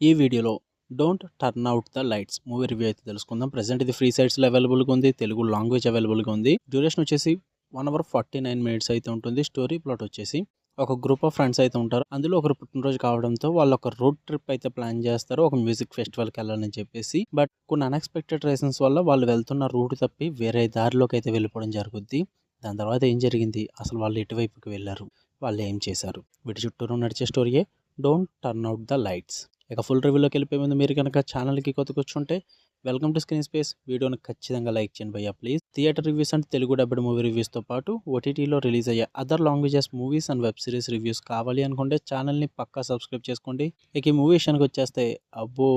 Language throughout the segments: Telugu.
ఈ వీడియోలో don't turn out the lights movie review అయితే తెలుసుకుందాం. ప్రెసెంట్ ఇది ఫ్రీ సైట్స్లో అవైలబుల్గా ఉంది. తెలుగు లాంగ్వేజ్ అవైలబుల్గా ఉంది. డ్యూరేషన్ వచ్చేసి 1 hour 49 minutes అయితే ఉంటుంది. స్టోరీ ప్లాట్ వచ్చేసి ఒక గ్రూప్ ఆఫ్ ఫ్రెండ్స్ అయితే ఉంటారు. అందులో ఒకరు పుట్టినరోజు కావడంతో వాళ్ళు ఒక రోడ్ ట్రిప్ అయితే ప్లాన్ చేస్తారు. ఒక మ్యూజిక్ ఫెస్టివల్కి వెళ్ళాలని చెప్పేసి. బట్ కొన్ని అన్ఎక్స్పెక్టెడ్ రీజన్స్ వల్ల వాళ్ళు వెళ్తున్న రూట్ తప్పి వేరే దారిలోకి అయితే వెళ్ళిపోవడం జరుగుద్ది. దాని తర్వాత ఏం జరిగింది, అసలు వాళ్ళు ఎటువైపుకి వెళ్ళారు, వాళ్ళు ఏం చేశారు, వీటి చుట్టూరు నడిచే స్టోరీయే don't turn out the lights. ఇక ఫుల్ రివ్యూలోకి వెళ్ళిపోయే ముందు మీరు కనుక ఛానల్కి కొత్తకొచ్చుంటే వెల్కమ్ టు స్క్రీన్ స్పేస్. వీడియోని ఖచ్చితంగా లైక్ చేయండి భయ్యా ప్లీజ్. థియేటర్ రివ్యూస్ అంటే తెలుగు డబ్బుడ్ మూవీ రివ్యూస్తో పాటు ఓటీటీలో రిలీజ్ అయ్యే other languages movies and web series reviews కావాలి అనుకుంటే ఛానల్ని పక్కా సబ్స్క్రైబ్ చేసుకోండి. ఇక ఈ మూవీ విషయానికి వచ్చేస్తే అబ్బో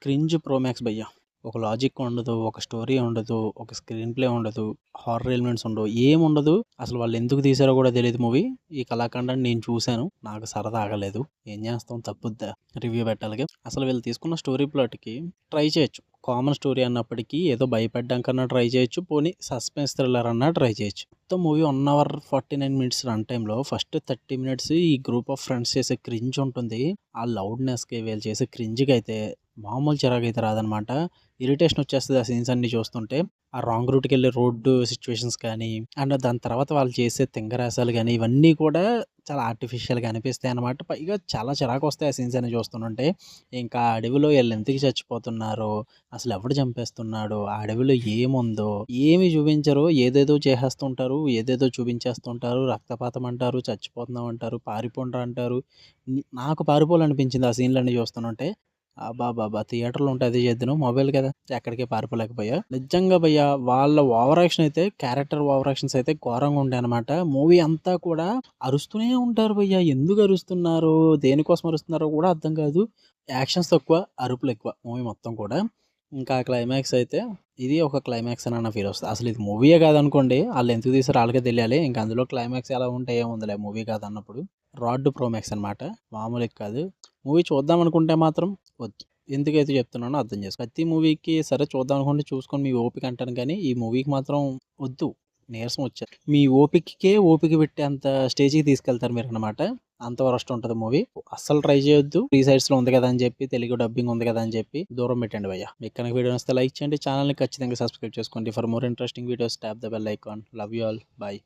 క్రింజ్ ప్రోమాక్స్ భయ్యా. ఒక లాజిక్ ఉండదు, ఒక స్టోరీ ఉండదు, ఒక స్క్రీన్ ప్లే ఉండదు, హారర్ ఎలిమెంట్స్ ఉండవు, ఏముండదు. అసలు వాళ్ళు ఎందుకు తీసారో కూడా తెలియదు మూవీ. ఈ కళాఖండాన్ని నేను చూశాను, నాకు సరదా ఆగలేదు. ఏం చేస్తాం, తప్పుద్దా రివ్యూ పెట్టాలి. అసలు వీళ్ళు తీసుకున్న స్టోరీ ప్లాట్కి ట్రై చేయొచ్చు. కామన్ స్టోరీ అన్నప్పటికీ ఏదో భయపెట్టడానికన్నా ట్రై చేయొచ్చు, పోనీ సస్పెన్స్ థ్రిల్లర్ అన్నా ట్రై చేయొచ్చు. మొత్తం మూవీ 1 hour 49 minutes రన్ టైంలో ఫస్ట్ 30 minutes ఈ గ్రూప్ ఆఫ్ ఫ్రెండ్స్ చేసే క్రింజ్ ఉంటుంది. ఆ లౌడ్నెస్కి వీళ్ళు చేసే క్రింజ్కి అయితే మామూలు చిరాకు అయితే రాదనమాట. ఇరిటేషన్ వచ్చేస్తుంది ఆ సీన్స్ అన్ని చూస్తుంటే. ఆ రాంగ్ రూట్కి వెళ్ళే రోడ్డు సిచ్యువేషన్స్ కానీ, అండ్ దాని తర్వాత వాళ్ళు చేసే తింగరాసాలు కానీ, ఇవన్నీ కూడా చాలా ఆర్టిఫిషియల్గా అనిపిస్తాయి అనమాట. పైగా చాలా చిరాకు వస్తాయి ఆ సీన్స్ అన్ని చూస్తుంటే. ఇంకా ఆ అడవిలో వీళ్ళు ఎందుకు చచ్చిపోతున్నారో, అసలు ఎవడు చంపేస్తున్నాడు, ఆ అడవిలో ఏముందో ఏమి చూపించరు. ఏదేదో చేసేస్తుంటారు, ఏదేదో చూపించేస్తుంటారు. రక్తపాతం అంటారు, చచ్చిపోతున్నాం అంటారు, పారిపోండ్రా అంటారు. నాకు పారిపోవాలనిపించింది ఆ సీన్లన్నీ చూస్తుంటే. అబ్బాబాబా! థియేటర్‌లో ఉంటే అదే చేద్దును. మొబైల్ కదా! ఎక్కడికి పారిపోలేకపోయా. నిజంగా భయ్యా వాళ్ళ ఓవర్ యాక్షన్ అయితే, క్యారెక్టర్ ఓవర్ యాక్షన్స్ అయితే ఘోరంగా ఉంటాయన్నమాట. మూవీ అంతా కూడా అరుస్తూనే ఉంటారు భయ్యా. ఎందుకు అరుస్తున్నారో, దేనికోసం అరుస్తున్నారో కూడా అర్థం కాదు. యాక్షన్స్ తక్కువ, అరుపులు ఎక్కువ మూవీ మొత్తం కూడా. ఇంకా క్లైమాక్స్ అయితే ఇది ఒక క్లైమాక్స్ అని ఫీల్ వస్తుంది. అసలు ఇది మూవీయే కాదనుకోండి, వాళ్ళు ఎందుకు తీసారో వాళ్ళకే తెలియాలి. ఇంకా అందులో క్లైమాక్స్ ఎలా ఉంటే ఏముందిలే మూవీ కాదన్నప్పుడు. రాడ్ ప్రోమాక్స్ అనమాట, మామూలుగా కాదు. మూవీ చూద్దాం అనుకుంటే మాత్రం వద్దు. ఎందుకైతే చెప్తున్నానో అర్థం చేసుకో. ప్రతి మూవీకి సరే చూద్దాం అనుకుంటే చూసుకొని మీ ఓపిక అంటాను కానీ, ఈ మూవీకి మాత్రం వద్దు. నీరసం వచ్చారు. మీ ఓపికకే ఓపిక పెట్టేంత స్టేజ్కి తీసుకెళ్తారు మీరు అనమాట. అంత వరస్ట్ ఉంటుంది మూవీ. అస్సలు ట్రై చేయొద్దు. ఫ్రీ సైట్స్లో ఉంది కదా అని చెప్పి, తెలుగు డబ్బింగ్ ఉంది కదా అని చెప్పి దూరం పెట్టండి భయ్య. మీకు కనుక వీడియో వస్తే లైక్ చేయండి, ఛానల్ని ఖచ్చితంగా సబ్స్క్రైబ్ చేసుకోండి. For more interesting videos tap the bell icon. Love you all, bye.